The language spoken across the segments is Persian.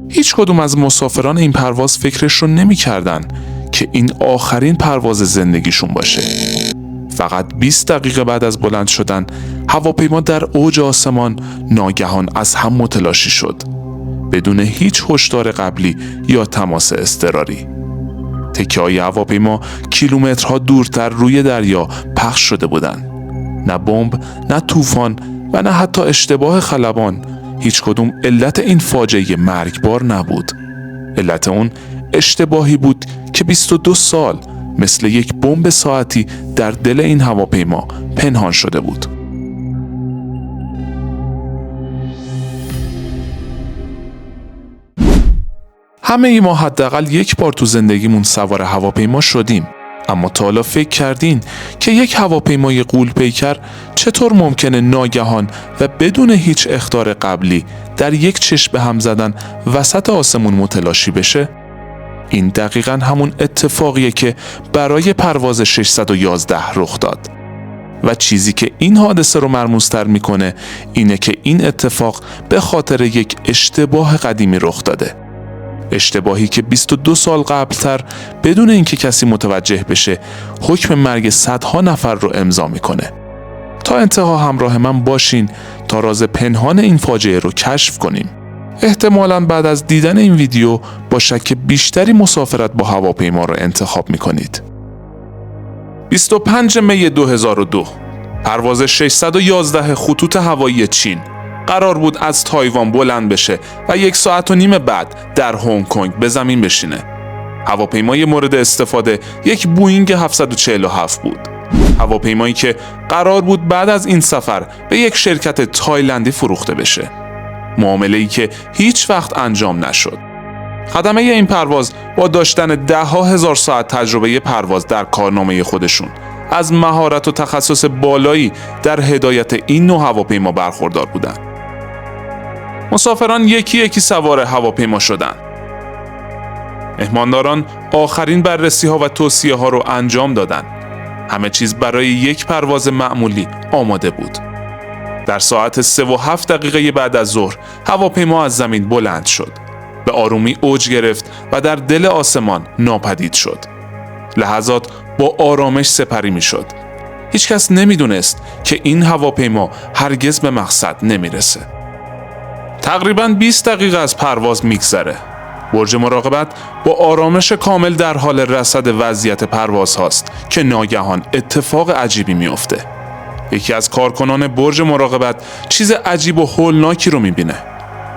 هیچ کدوم از مسافران این پرواز فکرش رو نمی کردن که این آخرین پرواز زندگیشون باشه. فقط 20 دقیقه بعد از بلند شدن، هواپیما در اوج آسمان ناگهان از هم متلاشی شد، بدون هیچ هشدار قبلی یا تماس اضطراری. تکه‌های هواپیما کیلومترها دورتر روی دریا پخش شده بودند. نه بمب، نه طوفان و نه حتی اشتباه خلبان. هیچ کدوم علت این فاجعه مرگبار نبود. علت اون اشتباهی بود که 22 سال مثل یک بمب ساعتی در دل این هواپیما پنهان شده بود. همه ای ما حداقل یک بار تو زندگیمون سوار هواپیما شدیم، اما تا حالا فکر کردین که یک هواپیمای غول‌پیکر چطور ممکنه ناگهان و بدون هیچ اخطار قبلی در یک چشم به هم زدن وسط آسمون متلاشی بشه؟ این دقیقاً همون اتفاقیه که برای پرواز 611 رخ داد. و چیزی که این حادثه رو مرموزتر میکنه اینه که این اتفاق به خاطر یک اشتباه قدیمی رخ داده. اشتباهی که 22 سال قبلتر بدون اینکه کسی متوجه بشه حکم مرگ صدها نفر رو امضا میکنه. تا انتها همراه من باشین تا راز پنهان این فاجعه رو کشف کنیم. احتمالاً بعد از دیدن این ویدیو با شک بیشتری مسافرت با هواپیما رو انتخاب میکنید. 25 می 2002 پرواز 611 خطوط هوایی چین قرار بود از تایوان بلند بشه و 1.5 ساعت بعد در هنگ کنگ به زمین بشینه. هواپیمای مورد استفاده یک بوئینگ 747 بود. هواپیمایی که قرار بود بعد از این سفر به یک شرکت تایلندی فروخته بشه. معامله‌ای که هیچ وقت انجام نشد. خدمه این پرواز با داشتن 10,000 ساعت تجربه پرواز در کارنامه خودشون از مهارت و تخصص بالایی در هدایت این نوع هواپیما برخوردار بودند. مسافران یکی یکی سوار هواپیما شدند. مهمانداران آخرین بررسی‌ها و توصیه‌ها رو انجام دادند. همه چیز برای یک پرواز معمولی آماده بود. در ساعت 3:07 بعد از ظهر هواپیما از زمین بلند شد. به آرومی اوج گرفت و در دل آسمان ناپدید شد. لحظات با آرامش سپری می شد. هیچ کس نمی دونست که این هواپیما هرگز به مقصد نمی رسه. تقریباً 20 دقیقه از پرواز میگذره. برج مراقبت با آرامش کامل در حال رصد وضعیت پرواز هاست که ناگهان اتفاق عجیبی میفته. یکی از کارکنان برج مراقبت چیز عجیب و هولناکی رو میبینه.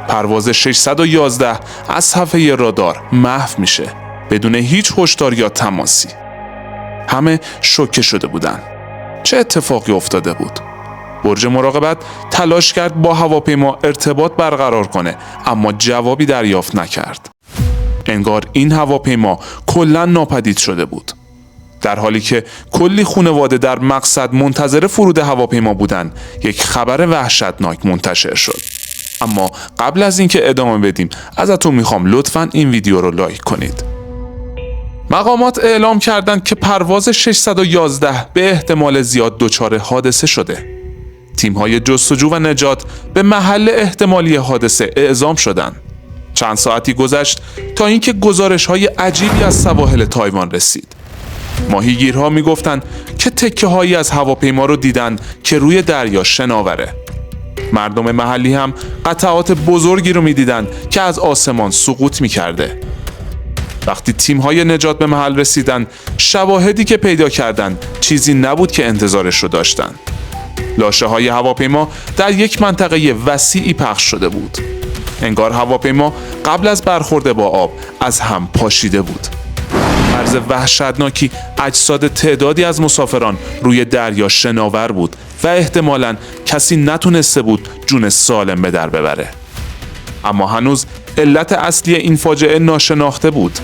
پرواز 611 از صفحه رادار محو میشه بدون هیچ هشدار یا تماسی. همه شوکه شده بودن. چه اتفاقی افتاده بود؟ برج مراقبت تلاش کرد با هواپیما ارتباط برقرار کنه، اما جوابی دریافت نکرد. انگار این هواپیما کلاً ناپدید شده بود. در حالی که کلی خانواده در مقصد منتظر فرود هواپیما بودن، یک خبر وحشتناک منتشر شد. اما قبل از اینکه ادامه بدیم ازتون میخوام لطفاً این ویدیو رو لایک کنید. مقامات اعلام کردند که پرواز 611 به احتمال زیاد دچار حادثه شده. تیم‌های جستجو و نجات به محل احتمالی حادثه اعزام شدند. چند ساعتی گذشت تا اینکه گزارش‌های عجیبی از سواحل تایوان رسید. ماهیگیرها میگفتند که تکه‌هایی از هواپیما رو دیدن که روی دریا شناوره. مردم محلی هم قطعات بزرگی رو میدیدن که از آسمان سقوط میکرده. وقتی تیم‌های نجات به محل رسیدن، شواهدی که پیدا کردن چیزی نبود که انتظارش رو داشتن. لاشه‌های هواپیما در یک منطقه وسیعی پخش شده بود. انگار هواپیما قبل از برخورد با آب از هم پاشیده بود. مرز وحشتناکی اجساد تعدادی از مسافران روی دریا شناور بود و احتمالاً کسی نتونسته بود جون سالم به در ببره. اما هنوز علت اصلی این فاجعه ناشناخته بود.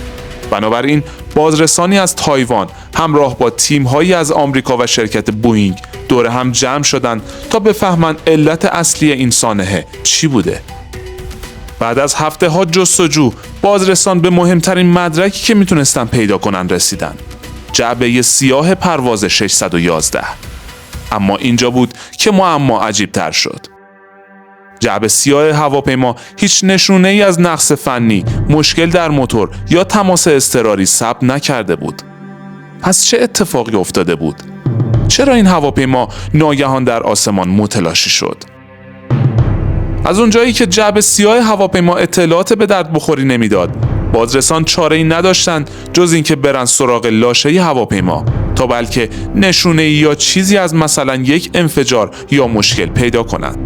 بنابراین بازرسانی از تایوان همراه با تیم‌هایی از آمریکا و شرکت بوئینگ دور هم جمع شدند تا بفهمند علت اصلی این سانحه چی بوده. بعد از هفته‌ها جستجو، بازرسان به مهمترین مدرکی که میتونستن پیدا کنن رسیدن. جعبه سیاه پرواز 611. اما اینجا بود که معما عجیب تر شد. جعبه سیاه هواپیما هیچ نشونه‌ای از نقص فنی، مشکل در موتور یا تماس اضطراری ثبت نکرده بود. پس چه اتفاقی افتاده بود؟ چرا این هواپیما ناگهان در آسمان متلاشی شد؟ از اونجایی که جعبه سیاه هواپیما اطلاعات به درد بخوری نمیداد، بازرسان چاره‌ای نداشتند جز اینکه برن سراغ لاشه هواپیما تا بلکه نشونه‌ای یا چیزی از مثلا یک انفجار یا مشکل پیدا کنند.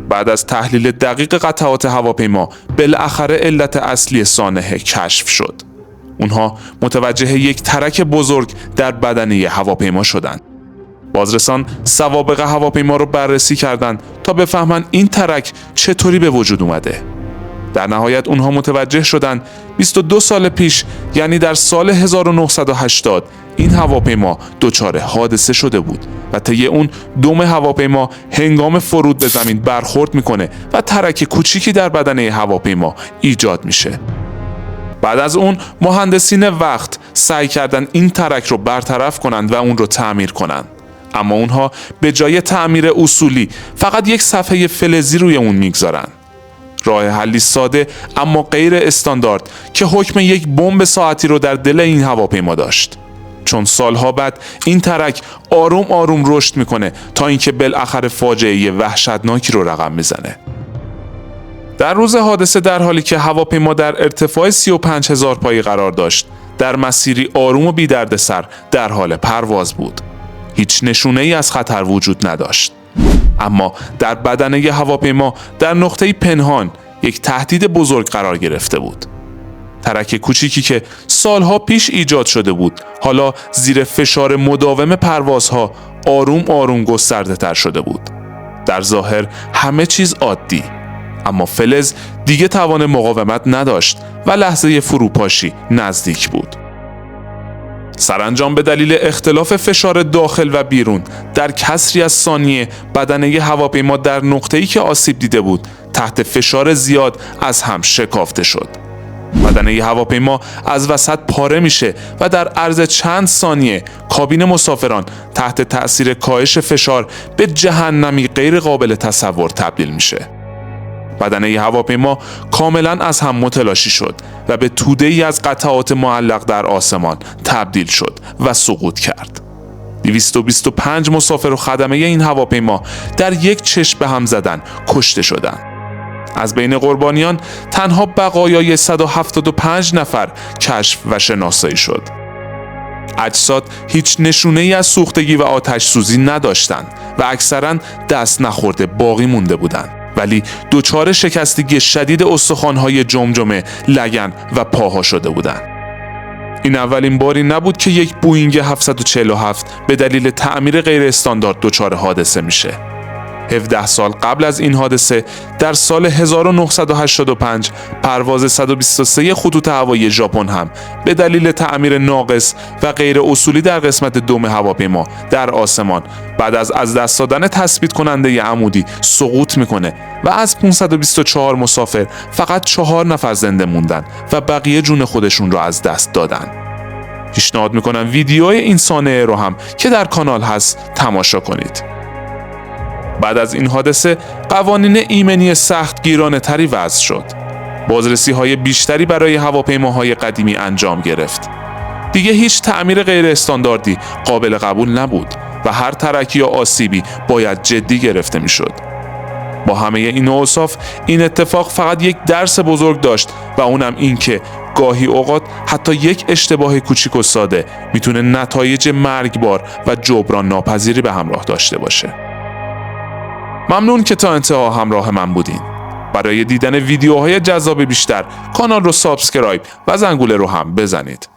بعد از تحلیل دقیق قطعات هواپیما، بالاخره علت اصلی سانحه کشف شد. اونها متوجه یک ترک بزرگ در بدنه هواپیما شدند. بازرسان سوابق هواپیما رو بررسی کردند تا بفهمن این ترک چطوری به وجود اومده. در نهایت اونها متوجه شدند 22 سال پیش، یعنی در سال 1980، این هواپیما دچار حادثه شده بود و طی اون دم هواپیما هنگام فرود به زمین برخورد میکنه و ترک کوچیکی در بدنه هواپیما ایجاد میشه. بعد از اون مهندسین وقت سعی کردن این ترک رو برطرف کنند و اون رو تعمیر کنند. اما اونها به جای تعمیر اصولی فقط یک صفحه فلزی روی اون میگذارن. راه حلی ساده اما غیر استاندارد که حکم یک بمب ساعتی رو در دل این هواپیما داشت. چون سالها بعد این ترک آروم آروم رشد میکنه تا اینکه بالاخره فاجعه وحشتناکی رو رقم میزنه. در روز حادثه، در حالی که هواپیما در ارتفاع 35,000 پایی قرار داشت، در مسیری آروم و بی دردسر در حال پرواز بود. هیچ نشونه‌ای از خطر وجود نداشت. اما در بدنه هواپیما در نقطه‌ای پنهان یک تهدید بزرگ قرار گرفته بود. ترک کوچیکی که سالها پیش ایجاد شده بود، حالا زیر فشار مداوم پروازها آروم آروم گسترده تر شده بود. در ظاهر همه چیز عادی، اما فلز دیگه توان مقاومت نداشت و لحظه فروپاشی نزدیک بود. سرانجام به دلیل اختلاف فشار داخل و بیرون در کسری از ثانیه، بدنه هواپیما در نقطه‌ای که آسیب دیده بود تحت فشار زیاد از هم شکافته شد. بدنه هواپیما از وسط پاره میشه و در عرض چند ثانیه کابین مسافران تحت تأثیر کاهش فشار به جهنمی غیر قابل تصور تبدیل میشه. بدنه هواپیما کاملا از هم متلاشی شد و به توده‌ای از قطعات معلق در آسمان تبدیل شد و سقوط کرد. 225 مسافر و خدمه این هواپیما در یک چشم به هم زدن کشته شدند. از بین قربانیان تنها بقایای 175 نفر کشف و شناسایی شد. اجساد هیچ نشونه‌ای از سوختگی و آتش سوزی نداشتند و اکثراً دست نخورده باقی مونده بودند، ولی دچار شکستگی شدید استخوان‌های جمجمه، لگن و پاها شده بودند. این اولین باری نبود که یک بوئینگ 747 به دلیل تعمیر غیر استاندارد دچار حادثه میشه. 17 سال قبل از این حادثه، در سال 1985 پرواز 123 خطوط هوایی ژاپن هم به دلیل تعمیر ناقص و غیر اصولی در قسمت دم هواپیما در آسمان بعد از دست دادن تثبیت کننده عمودی سقوط میکنه و از 524 مسافر فقط 4 نفر زنده موندن و بقیه جون خودشون رو از دست دادن. پیشنهاد میکنم ویدیوی این صحنه رو هم که در کانال هست تماشا کنید. بعد از این حادثه قوانین ایمنی سخت گیرانه تری وضع شد. بازرسی های بیشتری برای هواپیماهای قدیمی انجام گرفت. دیگه هیچ تعمیر غیر استانداردی قابل قبول نبود و هر ترکی یا آسیبی باید جدی گرفته می شد. با همه این اوصاف، این اتفاق فقط یک درس بزرگ داشت و اونم این که گاهی اوقات حتی یک اشتباه کوچیک و ساده میتونه نتایج مرگبار و جبران ناپذیری به همراه داشته باشه. ممنون که تا انتها همراه من بودین. برای دیدن ویدیوهای جذاب بیشتر کانال رو سابسکرایب و زنگوله رو هم بزنید.